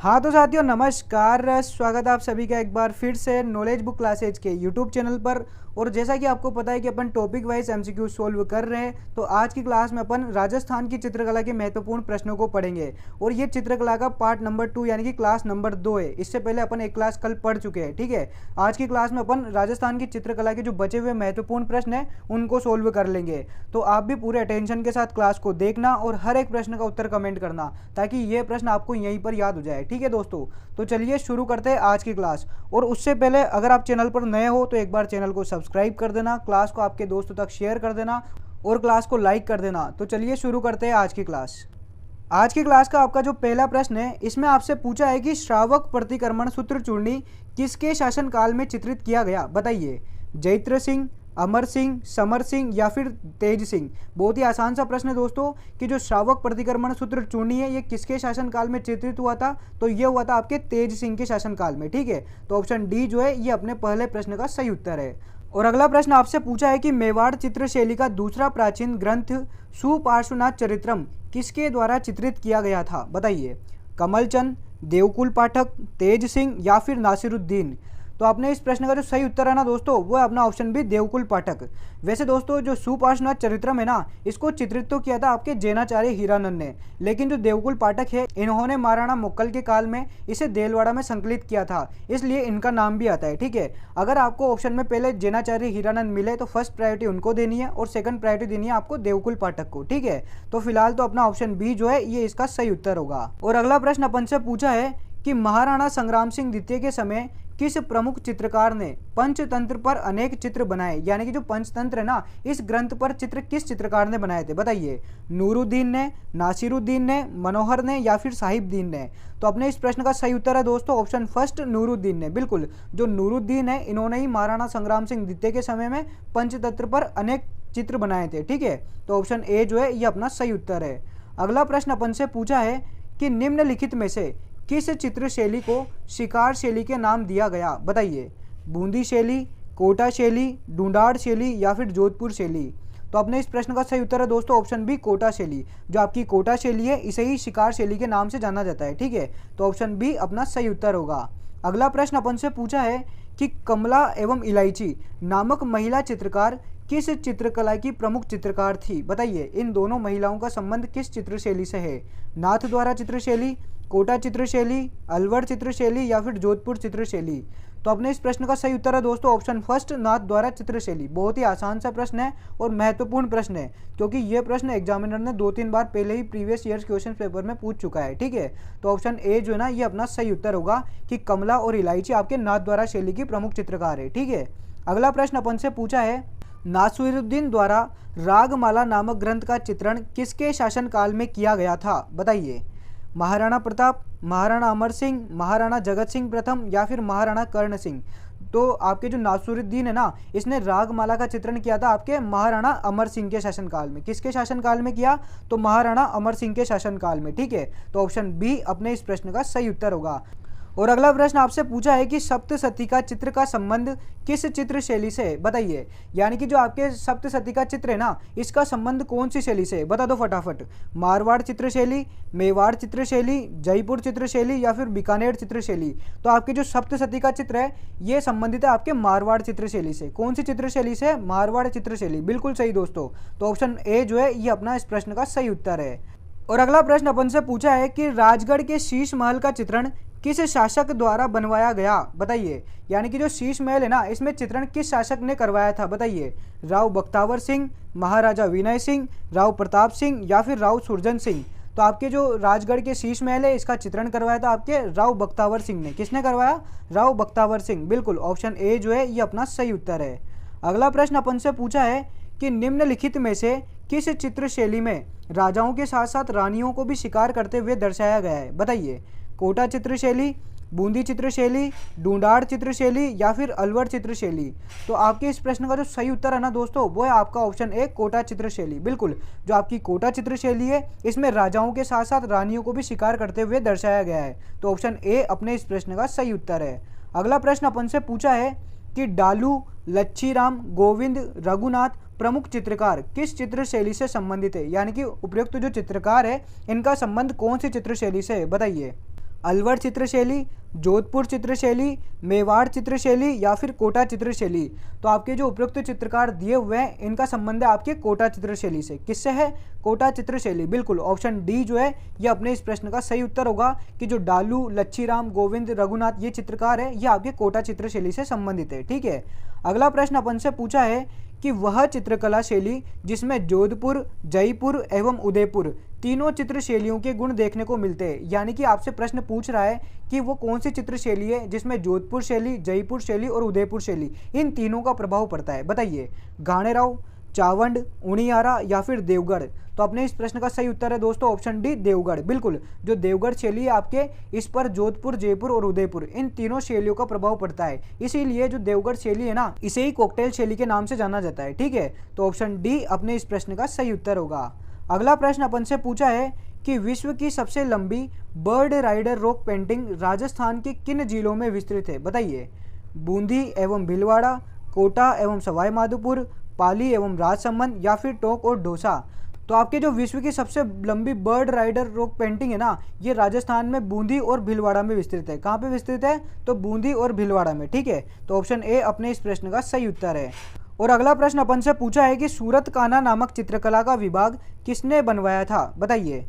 हाँ तो साथियों नमस्कार, स्वागत है आप सभी का एक बार फिर से नॉलेज बुक क्लासेज के यूट्यूब चैनल पर। और जैसा कि आपको पता है कि अपन टॉपिक वाइज एमसीक्यू सोल्व कर रहे हैं, तो आज की क्लास में अपन राजस्थान की चित्रकला के महत्वपूर्ण प्रश्नों को पढ़ेंगे। और ये चित्रकला का पार्ट नंबर 2 यानी कि क्लास नंबर 2 है। इससे पहले अपन एक क्लास कल पढ़ चुके हैं, ठीक है। आज की क्लास में अपन राजस्थान की चित्रकला के जो बचे हुए महत्वपूर्ण प्रश्न हैं उनको सोल्व कर लेंगे। तो आप भी पूरे अटेंशन के साथ क्लास को देखना और हर एक प्रश्न का उत्तर कमेंट करना, ताकि ये प्रश्न आपको यहीं पर याद हो जाए, ठीक है दोस्तों। तो चलिए शुरू करते हैं आज की क्लास। और उससे पहले अगर आप चैनल पर नए हो तो एक बार चैनल को सब्सक्राइब कर देना, क्लास को आपके दोस्तों तक शेयर कर देना और क्लास को लाइक कर देना। तो चलिए शुरू करते हैं आज की क्लास। आज की क्लास का आपका जो पहला प्रश्न है, इसमें आपसे पूछा है कि श्रावक प्रतिक्रमण सूत्र चूर्णी किसके शासनकाल में चित्रित किया गया, बताइए। जयद्रथ सिंह, अमर सिंह, समर सिंह या फिर तेज सिंह। बहुत ही आसान सा प्रश्न है दोस्तों कि जो श्रावक प्रतिक्रमण सूत्र चूर्णी है ये किसके शासनकाल में चित्रित हुआ था, तो ये हुआ था आपके तेज सिंह के शासनकाल में, ठीक है। तो ऑप्शन डी जो है ये अपने पहले प्रश्न का सही उत्तर है। और अगला प्रश्न आपसे पूछा है कि मेवाड़ चित्रशैली का दूसरा प्राचीन ग्रंथ सुपार्श्वनाथ चरित्रम किसके द्वारा चित्रित किया गया था, बताइए। कमलचंद, देवकुल पाठक, तेज सिंह या फिर नासिरुद्दीन। तो आपने इस प्रश्न का जो सही उत्तर है ना दोस्तों, वो है अपना ऑप्शन बी देवकुल पाठक। वैसे दोस्तों जो सुपार्श्वनाथ चरित्रम है ना, इसको चित्रित तो किया था आपके जैनाचार्य हीरानंद ने, लेकिन जो देवकुल पाठक है इन्होंने महाराणा मुक्कल के काल में इसे देलवाड़ा में संकलित किया था, इसलिए इनका नाम भी आता है, ठीक है। अगर आपको ऑप्शन में पहले जैनाचार्य हीरानंद मिले तो फर्स्ट प्रायोरिटी उनको देनी है और सेकंड प्रायोरिटी देनी है आपको देवकुल पाठक को, ठीक है। तो फिलहाल तो अपना ऑप्शन बी जो है ये इसका सही उत्तर होगा। और अगला प्रश्न अपन से पूछा है कि महाराणा संग्राम सिंह द्वितीय के समय किस प्रमुख चित्रकार ने पंचतंत्र पर अनेक चित्र बनाए, यानी कि जो पंचतंत्र है ना, इस ग्रंथ पर चित्र किस चित्रकार ने बनाए थे, बताइए। नूरुद्दीन ने, नासिरुद्दीन ने, मनोहर ने या फिर साहिबदीन ने। तो अपने इस प्रश्न का सही उत्तर है दोस्तों ऑप्शन फर्स्ट नूरुद्दीन ने। बिल्कुल, जो नूरुद्दीन है इन्होंने ही महाराणा संग्राम सिंह द्वितीय के समय में पंचतंत्र पर अनेक चित्र बनाए थे, ठीक है। तो ऑप्शन ए जो है ये अपना सही उत्तर है। अगला प्रश्न अपन से पूछा है कि निम्नलिखित में से किस चित्र शैली को शिकार शैली के नाम दिया गया, बताइए। बूंदी शैली, कोटा शैली, ढूंढाड़ शैली या फिर जोधपुर शैली। तो अपने इस प्रश्न का सही उत्तर है दोस्तों ऑप्शन बी कोटा शैली। जो आपकी कोटा शैली है इसे ही शिकार शैली के नाम से जाना जाता है, ठीक है। तो ऑप्शन बी अपना सही उत्तर होगा। अगला प्रश्न अपन से पूछा है कि कमला एवं इलायची नामक महिला चित्रकार किस चित्रकला की प्रमुख चित्रकार थी, बताइए। इन दोनों महिलाओं का संबंध किस चित्रशैली से है। नाथ द्वारा चित्रशैली, कोटा चित्रशैली, अलवर चित्रशैली या फिर जोधपुर चित्रशैली। तो अपने इस प्रश्न का सही उत्तर है दोस्तों ऑप्शन फर्स्ट नाथ द्वारा चित्रशैली। बहुत ही आसान सा प्रश्न है और महत्वपूर्ण प्रश्न है, क्योंकि ये प्रश्न एग्जामिनर ने 2-3 बार पहले ही प्रीवियस ईयर्स क्वेश्चन पेपर में पूछ चुका है, ठीक है। तो ऑप्शन ए जो है ना ये अपना सही उत्तर होगा कि कमला और इलायची आपके नाथ द्वारा शैली की प्रमुख चित्रकार है, ठीक है। अगला प्रश्न अपन से पूछा है नासिरुद्दीन द्वारा रागमाला नामक ग्रंथ का चित्रण किसके शासनकाल में किया गया था, बताइए। महाराणा प्रताप, महाराणा अमर सिंह, महाराणा जगत सिंह प्रथम या फिर महाराणा कर्ण सिंह। तो आपके जो नासिरुद्दीन है ना, इसने रागमाला का चित्रण किया था आपके महाराणा अमर सिंह के शासनकाल में। किसके शासनकाल में किया, तो महाराणा अमर सिंह के शासनकाल में, ठीक है। तो ऑप्शन बी अपने इस प्रश्न का सही उत्तर होगा। और अगला प्रश्न आपसे पूछा है कि सप्तशती का चित्र का संबंध किस चित्र शैली से है, बताइए। यानी कि जो आपके सप्तशती का चित्र है ना, इसका संबंध कौन सी शैली से है, बता दो फटाफट। मारवाड़ चित्रशैली, मेवाड़ चित्रशैली, जयपुर चित्रशैली या फिर बीकानेर चित्रशैली। तो आपके जो सप्तशती का चित्र है ये संबंधित है आपके मारवाड़ चित्रशैली से। कौन सी चित्रशैली से, मारवाड़ चित्रशैली। बिल्कुल सही दोस्तों। तो ऑप्शन ए जो है ये अपना इस प्रश्न का सही उत्तर है। और अगला प्रश्न अपन से पूछा है कि राजगढ़ के शीश महल का चित्रण किस शासक द्वारा बनवाया गया, बताइए। यानी कि जो शीश महल है ना, इसमें चित्रण किस शासक ने करवाया था, बताइए। राव बख्तावर सिंह, महाराजा विनय सिंह, राव प्रताप सिंह या फिर राव सुरजन सिंह। तो आपके जो राजगढ़ के शीश महल है इसका चित्रण करवाया था आपके राव बख्तावर सिंह ने। किसने करवाया, राव बख्तावर सिंह। बिल्कुल, ऑप्शन ए जो है ये अपना सही उत्तर है। अगला प्रश्न अपन से पूछा है कि निम्नलिखित में से किस चित्रशैली में राजाओं के साथ साथ रानियों को भी शिकार करते हुए दर्शाया गया है, बताइए। कोटा चित्रशैली, बूंदी चित्रशैली, ढूंढाड़ चित्रशैली या फिर अलवर चित्रशैली। तो आपके इस प्रश्न का जो सही उत्तर है ना दोस्तों, वो है आपका ऑप्शन ए कोटा चित्रशैली। बिल्कुल, जो आपकी कोटा चित्रशैली है इसमें राजाओं के साथ साथ रानियों को भी शिकार करते हुए दर्शाया गया है। तो ऑप्शन ए अपने इस प्रश्न का सही उत्तर है। अगला प्रश्न अपन से पूछा है कि डालू, लच्छीराम, गोविंद, रघुनाथ प्रमुख चित्रकार किस चित्र शैली से संबंधित है, यानी कि उपयुक्त जो चित्रकार है इनका संबंध कौन सी चित्र शैली से है, बताइए। अलवर चित्रशैली, जोधपुर चित्रशैली, मेवाड़ चित्रशैली या फिर कोटा चित्रशैली। तो आपके जो उपयुक्त चित्रकार दिए हुए हैं इनका संबंध है आपके कोटा चित्रशैली से। किससे है? कोटा चित्रशैली। बिल्कुल ऑप्शन डी जो है ये अपने इस प्रश्न का सही उत्तर होगा कि जो डालू, लच्छीराम, गोविंद, रघुनाथ ये चित्रकार है ये आपके कोटा चित्रशैली से संबंधित है। ठीक है, अगला प्रश्न अपन से पूछा है कि वह चित्रकला शैली जिसमें जोधपुर, जयपुर एवं उदयपुर तीनों चित्र शैलियों के गुण देखने को मिलते हैं। यानी कि आपसे प्रश्न पूछ रहा है कि वो कौन सी चित्र शैली है जिसमें जोधपुर शैली, जयपुर शैली और उदयपुर शैली इन तीनों का प्रभाव पड़ता है। बताइए, घाणेराव, चावंड, उनियारा या फिर देवगढ़। तो अपने इस प्रश्न का सही उत्तर है दोस्तों ऑप्शन डी, देवगढ़। बिल्कुल, जो देवगढ़ शैली है आपके इस पर जोधपुर, जयपुर और उदयपुर इन तीनों शैलियों का प्रभाव पड़ता है। इसीलिए जो देवगढ़ शैली है ना इसे ही कॉकटेल शैली के नाम से जाना जाता है। ठीक है, तो ऑप्शन डी अपने इस प्रश्न का सही उत्तर होगा। अगला प्रश्न अपन से पूछा है कि विश्व की सबसे लंबी bird rider rock painting Rajasthan के किन जिलों में विस्तृत है? बताइए, बूंदी एवं भीलवाड़ा, कोटा एवं सवाई माधोपुर, पाली एवं राजसमंद या फिर टोंक और दौसा। तो आपके जो विश्व की सबसे लंबी बर्ड राइडर रॉक पेंटिंग है ना ये राजस्थान में बूंदी और भीलवाड़ा में विस्तृत है। कहाँ पे विस्तृत है? तो बूंदी और भीलवाड़ा में। ठीक है, तो ऑप्शन ए अपने इस प्रश्न का सही उत्तर है। और अगला प्रश्न अपन से पूछा है कि सूरत कान्हा नामक चित्रकला का विभाग किसने बनवाया था? बताइए,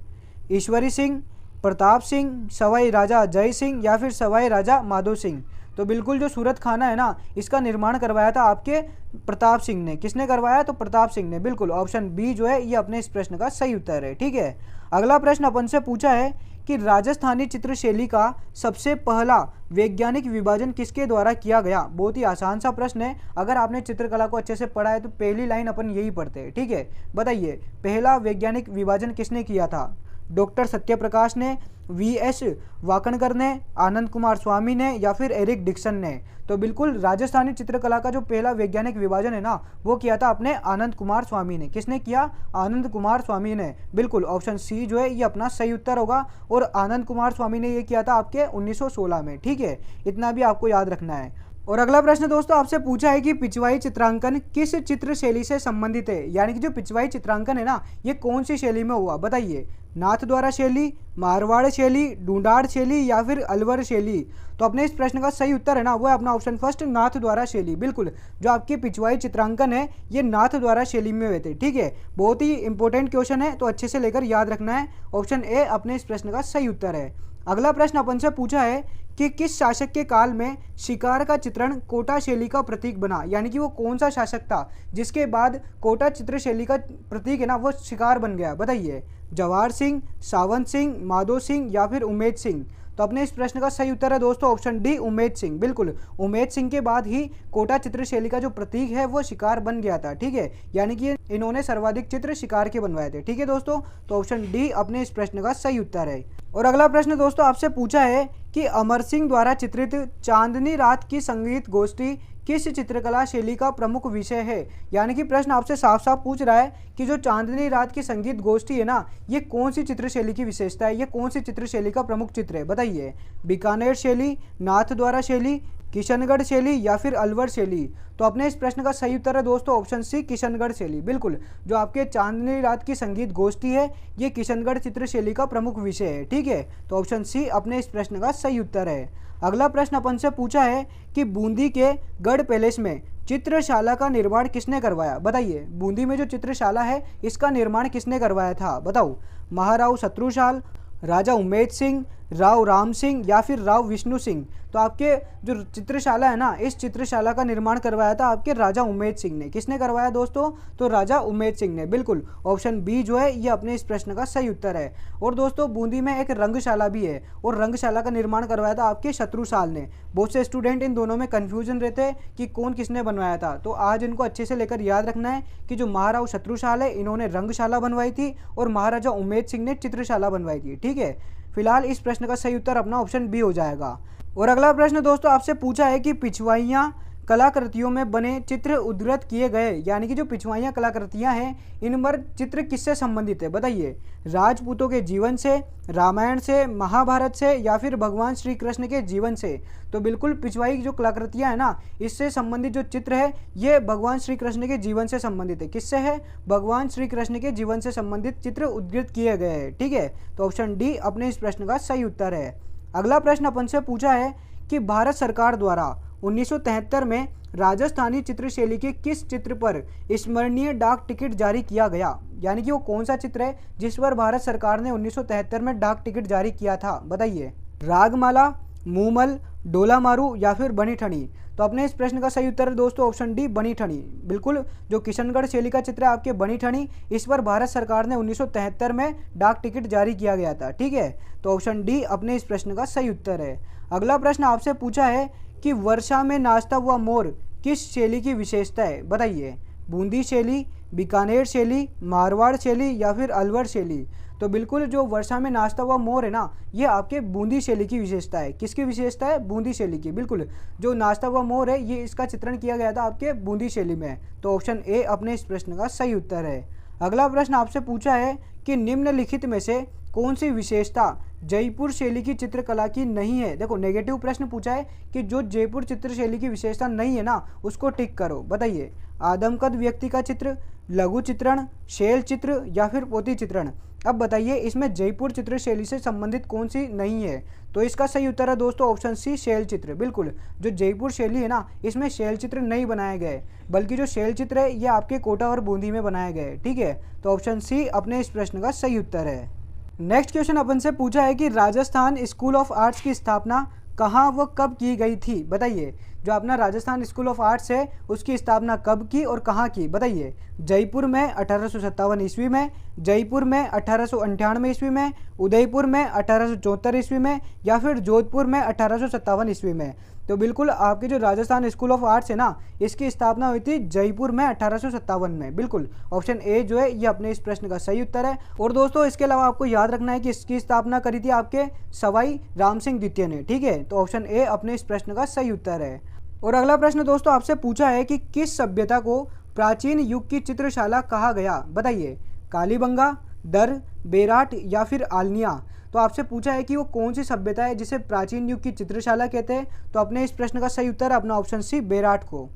ईश्वरी सिंह, प्रताप सिंह, सवाई राजा जय सिंह या फिर सवाई राजा माधो सिंह। तो बिल्कुल जो सूरत खाना है ना इसका निर्माण करवाया था आपके प्रताप सिंह ने। किसने करवाया? तो प्रताप सिंह ने। बिल्कुल ऑप्शन बी जो है ये अपने इस प्रश्न का सही उत्तर है। ठीक है, अगला प्रश्न अपन से पूछा है कि राजस्थानी चित्रशैली का सबसे पहला वैज्ञानिक विभाजन किसके द्वारा किया गया? बहुत ही आसान सा प्रश्न है। अगर आपने चित्रकला को अच्छे से पढ़ा है तो पहली लाइन अपन यही पढ़ते हैं। ठीक है, बताइए पहला वैज्ञानिक विभाजन किसने किया था? डॉक्टर सत्यप्रकाश ने, वी.एस. वाकणकर ने, आनंद कुमार स्वामी ने या फिर एरिक डिक्सन ने। तो बिल्कुल राजस्थानी चित्रकला का जो पहला वैज्ञानिक विभाजन है ना वो किया था अपने आनंद कुमार स्वामी ने। किसने किया? आनंद कुमार स्वामी ने। बिल्कुल ऑप्शन सी जो है ये अपना सही उत्तर होगा और आनंद कुमार स्वामी ने ये किया था आपके 1916 में। ठीक है, इतना भी आपको याद रखना है। और अगला प्रश्न दोस्तों आपसे पूछा है कि पिछवाई चित्रांकन किस चित्र शैली से संबंधित है? यानी कि जो पिछवाई चित्रांकन है ना ये कौन सी शैली में हुआ? बताइए, नाथद्वारा शैली, मारवाड़ शैली, ढूंढाड़ शैली या फिर अलवर शैली। तो अपने इस प्रश्न का सही उत्तर है ना वो है अपना ऑप्शन फर्स्ट, नाथद्वारा शैली। बिल्कुल, जो आपकी पिछवाई चित्रांकन है ये नाथद्वारा शैली में हुए थे। ठीक है, बहुत ही इंपॉर्टेंट क्वेश्चन है तो अच्छे से लेकर याद रखना है। ऑप्शन ए अपने इस प्रश्न का सही उत्तर है। अगला प्रश्न अपन से पूछा है कि किस शासक के काल में शिकार का चित्रण कोटा शैली का प्रतीक बना? यानी कि वो कौन सा शासक था जिसके बाद कोटा चित्र शैली का प्रतीक है ना वो शिकार बन गया? बताइए, जवाहर सिंह, सावंत सिंह, माधो सिंह या फिर उमेद सिंह। तो अपने इस प्रश्न का सही उत्तर है दोस्तों ऑप्शन डी, उमेद सिंह। बिल्कुल, उमेद सिंह के बाद ही कोटा चित्र शैली का जो प्रतीक है वो शिकार बन गया था। ठीक है, यानी कि इन्होंने सर्वाधिक चित्र शिकार के बनवाए थे। ठीक है दोस्तों, तो ऑप्शन डी अपने इस प्रश्न का सही उत्तर है। और अगला प्रश्न दोस्तों आपसे पूछा है कि अमर सिंह द्वारा चित्रित चांदनी रात की संगीत गोष्ठी किस चित्रकला शैली का प्रमुख विषय है? यानी कि प्रश्न आपसे साफ साफ पूछ रहा है कि जो चांदनी रात की संगीत गोष्ठी है ना ये कौन सी चित्र शैली की विशेषता है, ये कौन सी चित्र शैली का प्रमुख चित्र है? बताइए, बीकानेर शैली, नाथद्वारा शैली, किशनगढ़ शैली या फिर अलवर शैली। तो अपने इस प्रश्न का सही उत्तर है दोस्तों ऑप्शन सी, किशनगढ़ शैली। बिल्कुल, जो आपके चांदनी रात की संगीत गोष्ठी है ये किशनगढ़ चित्र शैली का प्रमुख विषय है। ठीक है, तो ऑप्शन सी अपने इस प्रश्न का सही उत्तर है। अगला प्रश्न अपन से पूछा है कि बूंदी के गढ़ पैलेस में चित्रशाला का निर्माण किसने करवाया? बताइए, बूंदी में जो चित्रशाला है इसका निर्माण किसने करवाया था? बताओ, महाराव शत्रुशाल, राजा उमेद सिंह, राव राम सिंह या फिर राव विष्णु सिंह। तो आपके जो चित्रशाला है ना इस चित्रशाला का निर्माण करवाया था आपके राजा उमेद सिंह ने। किसने करवाया दोस्तों? तो राजा उमेद सिंह ने। बिल्कुल, ऑप्शन बी जो है ये अपने इस प्रश्न का सही उत्तर है। और दोस्तों बूंदी में एक रंगशाला भी है और रंगशाला का निर्माण करवाया था आपके शत्रुसाल ने। बहुत से स्टूडेंट इन दोनों में कन्फ्यूजन रहते हैं कि कौन किसने बनवाया था, तो आज इनको अच्छे से लेकर याद रखना है कि जो महाराव शत्रुसाल है इन्होंने रंगशाला बनवाई थी और महाराजा उमेद सिंह ने चित्रशाला बनवाई थी। ठीक है, फिलहाल इस प्रश्न का सही उत्तर अपना ऑप्शन बी हो जाएगा। और अगला प्रश्न दोस्तों आपसे पूछा है कि पिछवाइयाँ कलाकृतियों में बने चित्र उद्धृत किए गए, यानी कि जो पिछवाइयाँ कलाकृतियाँ हैं इन पर चित्र किससे संबंधित है? बताइए, राजपूतों के जीवन से, रामायण से, महाभारत से या फिर भगवान श्री कृष्ण के जीवन से। तो बिल्कुल पिछवाई जो कलाकृतियाँ हैं ना इससे संबंधित जो चित्र है ये भगवान श्री कृष्ण के जीवन से संबंधित है। किससे है? भगवान श्री कृष्ण के जीवन से संबंधित चित्र उद्धृत किए गए हैं। ठीक है, तो ऑप्शन डी अपने इस प्रश्न का सही उत्तर है। अगला प्रश्न अपन से पूछा है कि भारत सरकार द्वारा 1973 में राजस्थानी चित्रशैली के किस चित्र पर स्मरणीय डाक टिकट जारी किया गया, यानी कि वो कौन सा चित्र है जिस पर भारत सरकार ने 1973 में डाक टिकट जारी किया था, बताइए। रागमाला, मूमल, डोला मारू या फिर बनी ठनी। तो अपने इस प्रश्न का सही उत्तर है दोस्तों ऑप्शन डी, बनी ठनी। बिल्कुल, जो किशनगढ़ शैली का चित्र है आपके बनी ठनी, इस पर भारत सरकार ने 1973 में डाक टिकट जारी किया गया था। ठीक है, तो ऑप्शन डी अपने इस प्रश्न का सही उत्तर है। अगला प्रश्न आपसे पूछा है कि वर्षा में नाचता हुआ मोर किस शैली की विशेषता है, बताइए। बूंदी शैली, बीकानेर शैली, मारवाड़ शैली या फिर अलवर शैली। तो बिल्कुल, जो वर्षा में नाचता हुआ मोर है ना, ये आपके बूंदी शैली की विशेषता है। किसकी विशेषता है? बूंदी शैली की। बिल्कुल, जो नाचता हुआ मोर है ये इसका चित्रण किया गया था आपके बूंदी शैली में। तो ऑप्शन ए अपने इस प्रश्न का सही उत्तर है। अगला प्रश्न आपसे पूछा है कि निम्नलिखित में से कौन सी विशेषता जयपुर शैली की चित्रकला की नहीं है। देखो, नेगेटिव प्रश्न पूछा है कि जो जयपुर चित्र शैली की विशेषता नहीं है ना, उसको टिक करो, बताइए। आदमकद व्यक्ति का चित्र, लघु चित्रण, शैल चित्र या फिर पोती चित्रण। अब बताइए इसमें जयपुर चित्र शैली से संबंधित कौन सी नहीं है। तो इसका सही उत्तर है दोस्तों ऑप्शन सी, शैल चित्र। बिल्कुल, जो जयपुर शैली है ना, इसमें शैल चित्र नहीं बनाए गए, बल्कि जो शैल चित्र है ये आपके कोटा और बूंदी में बनाए गए। ठीक है, तो ऑप्शन सी अपने इस प्रश्न का सही उत्तर है। नेक्स्ट क्वेश्चन अपन से पूछा है कि राजस्थान स्कूल ऑफ आर्ट्स की स्थापना कहाँ व कब की गई थी, बताइए। जो अपना राजस्थान स्कूल ऑफ आर्ट्स है उसकी स्थापना कब की और कहाँ की, बताइए। जयपुर में 1857 ईस्वी में, जयपुर में 1898 ईस्वी में, उदयपुर में 1874 ईस्वी में या फिर जोधपुर में 1857 ईस्वी में। तो बिल्कुल, आपके जो राजस्थान स्कूल ऑफ आर्ट्स है ना, इसकी स्थापना हुई थी जयपुर में 1857 में। बिल्कुल, ऑप्शन ए जो है ये अपने इस प्रश्न का सही उत्तर है। और दोस्तों, इसके अलावा आपको याद रखना है कि इसकी स्थापना करी थी आपके सवाई राम सिंह द्वितीय ने। ठीक है, तो ऑप्शन ए अपने इस प्रश्न का सही उत्तर है। और अगला प्रश्न दोस्तों आपसे पूछा है कि किस सभ्यता को प्राचीन युग की चित्रशाला कहा गया, बताइए। कालीबंगा, दर, बेराट या फिर आलनिया। तो आपसे पूछा है कि वो कौन सी सभ्यता है जिसे प्राचीन युग की चित्रशाला कहते हैं। तो अपने इस प्रश्न का सही उत्तर है अपना ऑप्शन सी, बेराट को।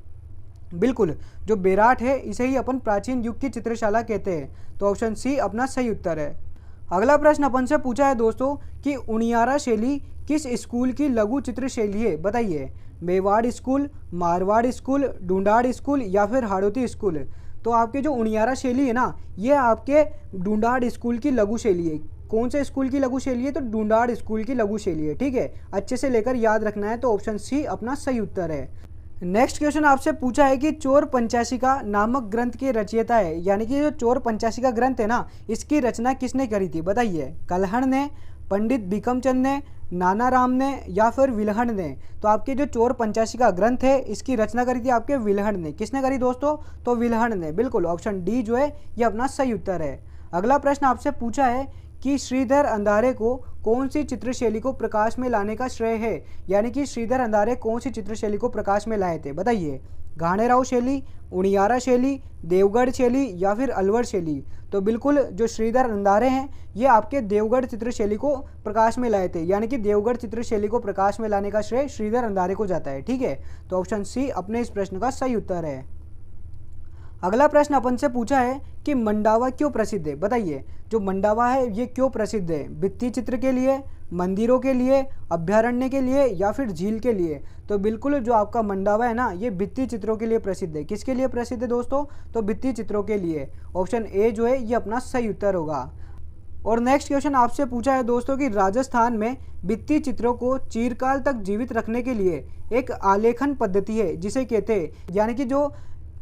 बिल्कुल, जो बेराट है इसे ही अपन प्राचीन युग की चित्रशाला कहते हैं। तो ऑप्शन सी अपना सही उत्तर है। अगला प्रश्न अपन से पूछा है दोस्तों कि उनियारा शैली किस स्कूल की लघु चित्र शैली है, बताइए। Mewar school, Marwar school, Dhundhar school या फिर हाड़ौती स्कूल। तो आपके जो उनियारा शैली है ना, ये आपके डूंडाड़ स्कूल की लघु शैली है। कौन से स्कूल की लघु शैली है? तो डूंडाड़ स्कूल की लघु शैली है। ठीक है, अच्छे से लेकर याद रखना है। तो ऑप्शन सी अपना सही उत्तर है। नेक्स्ट क्वेश्चन आपसे पूछा है कि चोर पंचाशिका नामक ग्रंथ के रचयिता है, यानी कि जो चोर पंचाशिका ग्रंथ है ना, इसकी रचना किसने करी थी, बताइए। कल्हण ने, पंडित बिकमचंद ने, नाना राम ने या फिर विल्हण ने। तो आपके जो चोर पंचाशिका ग्रंथ है इसकी रचना करी थी आपके विल्हण ने। किसने करी दोस्तों? तो विल्हण ने। बिल्कुल, ऑप्शन डी जो है ये अपना सही उत्तर है। अगला प्रश्न आपसे पूछा है कि श्रीधर अंधारे को कौन सी चित्रशैली को प्रकाश में लाने का श्रेय है, यानी कि श्रीधर अंधारे कौन सी चित्रशैली को प्रकाश में लाए थे, बताइए। घाणेराव शैली, उनियारा शैली, देवगढ़ शैली या फिर अलवर शैली। तो बिल्कुल, जो श्रीधर अंधारे हैं ये आपके देवगढ़ चित्रशैली को प्रकाश में लाए थे, यानी कि देवगढ़ चित्रशैली को प्रकाश में लाने का श्रेय श्रीधर अंधारे को जाता है। ठीक है, तो ऑप्शन सी अपने इस प्रश्न का सही उत्तर है। अगला प्रश्न अपन से पूछा है कि मंडावा क्यों प्रसिद्ध है, बताइए। जो मंडावा है ये क्यों प्रसिद्ध है? भित्ति चित्र के लिए, मंदिरों के लिए, अभ्यारण्य के लिए या फिर झील के लिए। तो बिल्कुल, जो आपका मंडावा है ना, ये भित्ति चित्रों के लिए प्रसिद्ध है। किसके लिए प्रसिद्ध है दोस्तों? तो भित्ति चित्रों के लिए। ऑप्शन ए जो है ये अपना सही उत्तर होगा। और नेक्स्ट क्वेश्चन आपसे पूछा है दोस्तों कि राजस्थान में भित्ति चित्रों को चिरकाल तक जीवित रखने के लिए एक आलेखन पद्धति है जिसे कहते हैं, यानी कि जो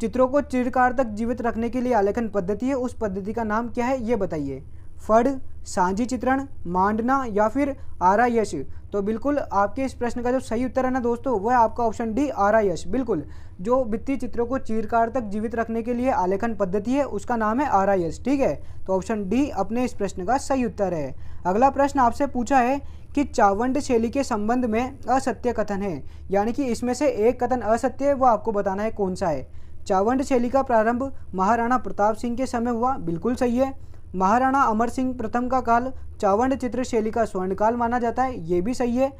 चित्रों को चिरकाल तक जीवित रखने के लिए आलेखन पद्धति है, उस पद्धति का नाम क्या है ये बताइए। फड़, सांझी चित्रण, मांडना या फिर आरायश। तो बिल्कुल, आपके इस प्रश्न का जो सही उत्तर है ना दोस्तों, वह आपका ऑप्शन डी, आरायश। बिल्कुल, जो भित्ति चित्रों को चिरकाल तक जीवित रखने के लिए आलेखन पद्धति है उसका नाम है आरायश। ठीक है, तो ऑप्शन डी अपने इस प्रश्न का सही उत्तर है। अगला प्रश्न आपसे पूछा है कि चावंड शैली के संबंध में असत्य कथन है, यानी कि इसमें से एक कथन असत्य है, वो आपको बताना है कौन सा है। चावंड शैली का प्रारंभ महाराणा प्रताप सिंह के समय हुआ, बिल्कुल सही है। महाराणा अमर सिंह प्रथम का काल चावंड चित्र शैली का स्वर्णकाल माना जाता है, ये भी सही है।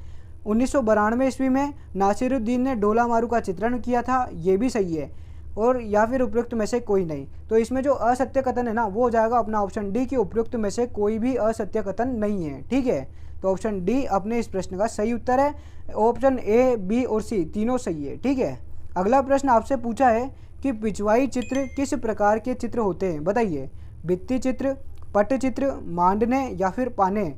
1992 ईस्वी में नासिरुद्दीन ने डोला मारू का चित्रण किया था, ये भी सही है। और या फिर उपयुक्त में से कोई नहीं। तो इसमें जो असत्य कथन है ना, वो हो जाएगा अपना ऑप्शन डी कि उपयुक्त में से कोई भी असत्य कथन नहीं है। ठीक है, तो ऑप्शन डी अपने इस प्रश्न का सही उत्तर है। ऑप्शन ए, बी और सी तीनों सही है। ठीक है, अगला प्रश्न आपसे पूछा है कि पिछवाई चित्र किस प्रकार के चित्र होते हैं, बताइए। भित्ति चित्र, पटचित्र, मांडने या फिर पाने।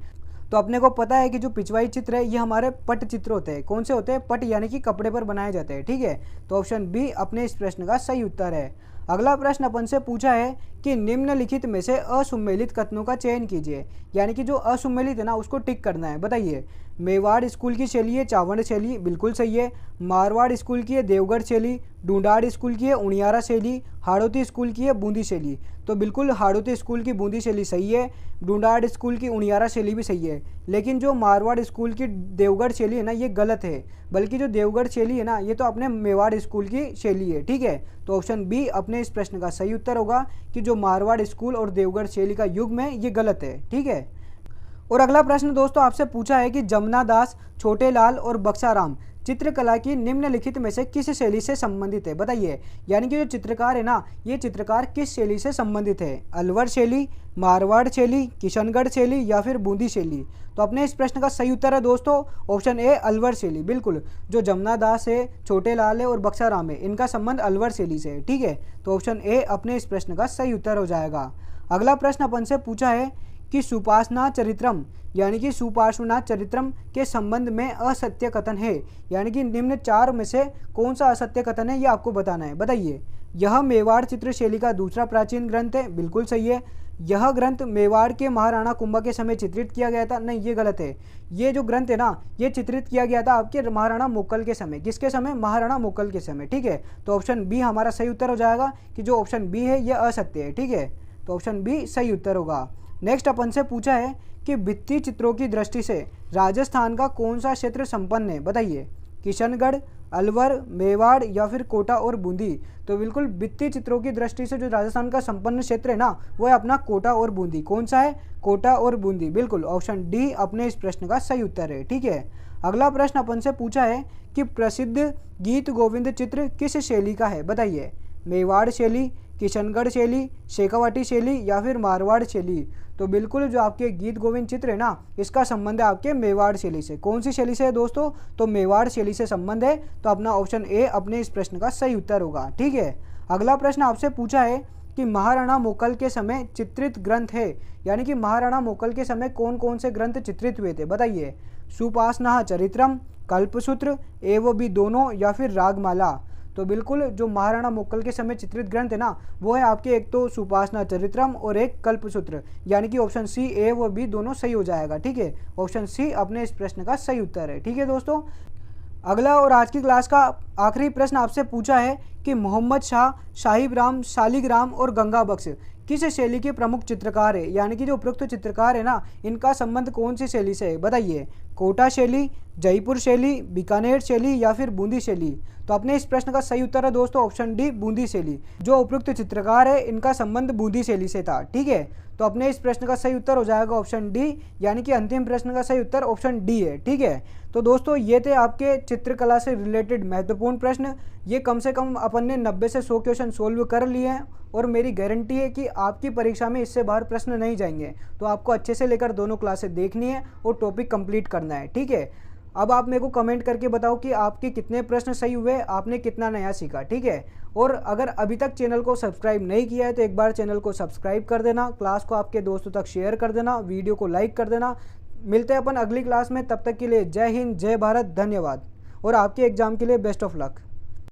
तो अपने को पता है कि जो पिछवाई चित्र है ये हमारे पट चित्र होते हैं। कौन से होते हैं? पट, यानी कि कपड़े पर बनाए जाते हैं। ठीक है, तो ऑप्शन बी अपने इस प्रश्न का सही उत्तर है। अगला प्रश्न अपन से पूछा है कि निम्नलिखित में से असुमेलित कथनों का चयन कीजिए, यानी कि जो असुमेलित है ना उसको टिक करना है। बताइए। मेवाड़ स्कूल की शैली है चावंड शैली, बिल्कुल सही है। मारवाड़ स्कूल की है देवगढ़ शैली, डूंडाड़ स्कूल की है उनियारा शैली, हाड़ौती स्कूल की है बूंदी शैली। तो बिल्कुल हाड़ौती स्कूल की बूंदी शैली सही है, डूंडाड़ स्कूल की उनियारा शैली भी सही है। लेकिन जो मारवाड़ स्कूल की देवगढ़ शैली है ना ये गलत है, बल्कि जो देवगढ़ शैली है ना ये तो अपने मेवाड़ स्कूल की शैली है। ठीक है, तो ऑप्शन बी अपने इस प्रश्न का सही उत्तर होगा कि जो मारवाड़ स्कूल और देवगढ़ शैली का युग्म है ये गलत है। ठीक है, और अगला प्रश्न दोस्तों आपसे पूछा है कि जमुना दास, छोटे लाल और बक्साराम चित्रकला की निम्नलिखित में से किस शैली से संबंधित है, बताइए। यानी कि जो चित्रकार है ना ये चित्रकार किस शैली से संबंधित है? अलवर शैली, मारवाड़ शैली, किशनगढ़ शैली या फिर बूंदी शैली। तो अपने इस प्रश्न का सही उत्तर है दोस्तों ऑप्शन ए, अलवर शैली। बिल्कुल, जो जमुना दास है, छोटे लाल है और बक्साराम है इनका संबंध अलवर शैली से है। ठीक है, तो ऑप्शन ए अपने इस प्रश्न का सही उत्तर हो जाएगा। अगला प्रश्न अपन से पूछा है कि सुपार्श्वनाथ चरित्रम, यानी कि सुपार्श्वनाथ चरित्रम के संबंध में असत्य कथन है, यानी कि निम्न चार में से कौन सा असत्य कथन है ये आपको बताना है। बताइए। यह मेवाड़ चित्र शैली का दूसरा प्राचीन ग्रंथ है, बिल्कुल सही है। यह ग्रंथ मेवाड़ के महाराणा कुंभा के समय चित्रित किया गया था, नहीं ये गलत है। ये जो ग्रंथ है ना ये चित्रित किया गया था आपके महाराणा मोकल के समय। किसके समय? महाराणा मोकल के समय। ठीक है, तो ऑप्शन बी हमारा सही उत्तर हो जाएगा कि जो ऑप्शन बी है यह असत्य है। ठीक है, तो ऑप्शन बी सही उत्तर होगा। नेक्स्ट अपन से पूछा है कि भित्ति चित्रों की दृष्टि से राजस्थान का कौन सा क्षेत्र संपन्न है, बताइए। किशनगढ़, अलवर, मेवाड़ या फिर कोटा और बूंदी। तो बिल्कुल भित्ति चित्रों की दृष्टि से जो राजस्थान का संपन्न क्षेत्र है ना वो है अपना कोटा और बूंदी। कौन सा है? कोटा और बूंदी। बिल्कुल, ऑप्शन डी अपने इस प्रश्न का सही उत्तर है। ठीक है, अगला प्रश्न अपन से पूछा है कि प्रसिद्ध गीत गोविंद चित्र किस शैली का है, बताइए। मेवाड़ शैली, किशनगढ़ शैली, शेखावाटी शैली या फिर मारवाड़ शैली। तो बिल्कुल जो आपके गीत गोविंद चित्र है ना इसका संबंध है आपके मेवाड़ शैली से। कौन सी शैली से है दोस्तों? तो मेवाड़ शैली से संबंध है, तो अपना ऑप्शन ए अपने इस प्रश्न का सही उत्तर होगा। ठीक है, अगला प्रश्न आपसे पूछा है कि महाराणा मोकल के समय चित्रित ग्रंथ है, यानी कि महाराणा मोकल के समय कौन कौन से ग्रंथ चित्रित हुए थे, बताइए। सुपार्श्वनाथ चरित्रम, कल्पसूत्र, ए व बी दोनों या फिर रागमाला। तो बिल्कुल जो महाराणा मोकल के समय चित्रित ग्रंथ है ना वो है आपके एक तो सुपार्श्वनाथ चरित्रम और एक कल्पसूत्र, यानी कि ऑप्शन सी, ए व बी दोनों सही हो जाएगा। ठीक है, ऑप्शन सी अपने इस प्रश्न का सही उत्तर है। ठीक है दोस्तों, अगला और आज की क्लास का आखिरी प्रश्न आपसे पूछा है कि मोहम्मद शाह, साहिबराम, शालिग्राम और गंगा बख्श किस शैली के प्रमुख चित्रकार है, यानी कि जो उपरोक्त चित्रकार है ना इनका संबंध कौन सी शैली से है, बताइए। कोटा शैली, जयपुर शैली, बीकानेर शैली या फिर बूंदी शैली। तो अपने इस प्रश्न का सही उत्तर है दोस्तों ऑप्शन डी, बूंदी शैली। जो उपरोक्त चित्रकार है इनका संबंध बूंदी शैली से था। ठीक है, तो अपने इस प्रश्न का सही उत्तर हो जाएगा ऑप्शन डी, यानी कि अंतिम प्रश्न का सही उत्तर ऑप्शन डी है। ठीक है, तो दोस्तों ये थे आपके चित्रकला से रिलेटेड महत्वपूर्ण प्रश्न। ये कम से कम अपन ने 90 से 100 क्वेश्चन सोल्व कर लिए हैं और मेरी गारंटी है कि आपकी परीक्षा में इससे बाहर प्रश्न नहीं जाएंगे। तो आपको अच्छे से लेकर दोनों क्लासेस देखनी है और टॉपिक कंप्लीट करना है। ठीक है, अब आप मेरे को कमेंट करके बताओ कि आपके कितने प्रश्न सही हुए, आपने कितना नया सीखा। ठीक है, और अगर अभी तक चैनल को सब्सक्राइब नहीं किया है तो एक बार चैनल को सब्सक्राइब कर देना, क्लास को आपके दोस्तों तक शेयर कर देना, वीडियो को लाइक कर देना। मिलते हैं अपन अगली क्लास में, तब तक के लिए जय हिंद, जय भारत, धन्यवाद और आपके एग्जाम के लिए बेस्ट ऑफ लक।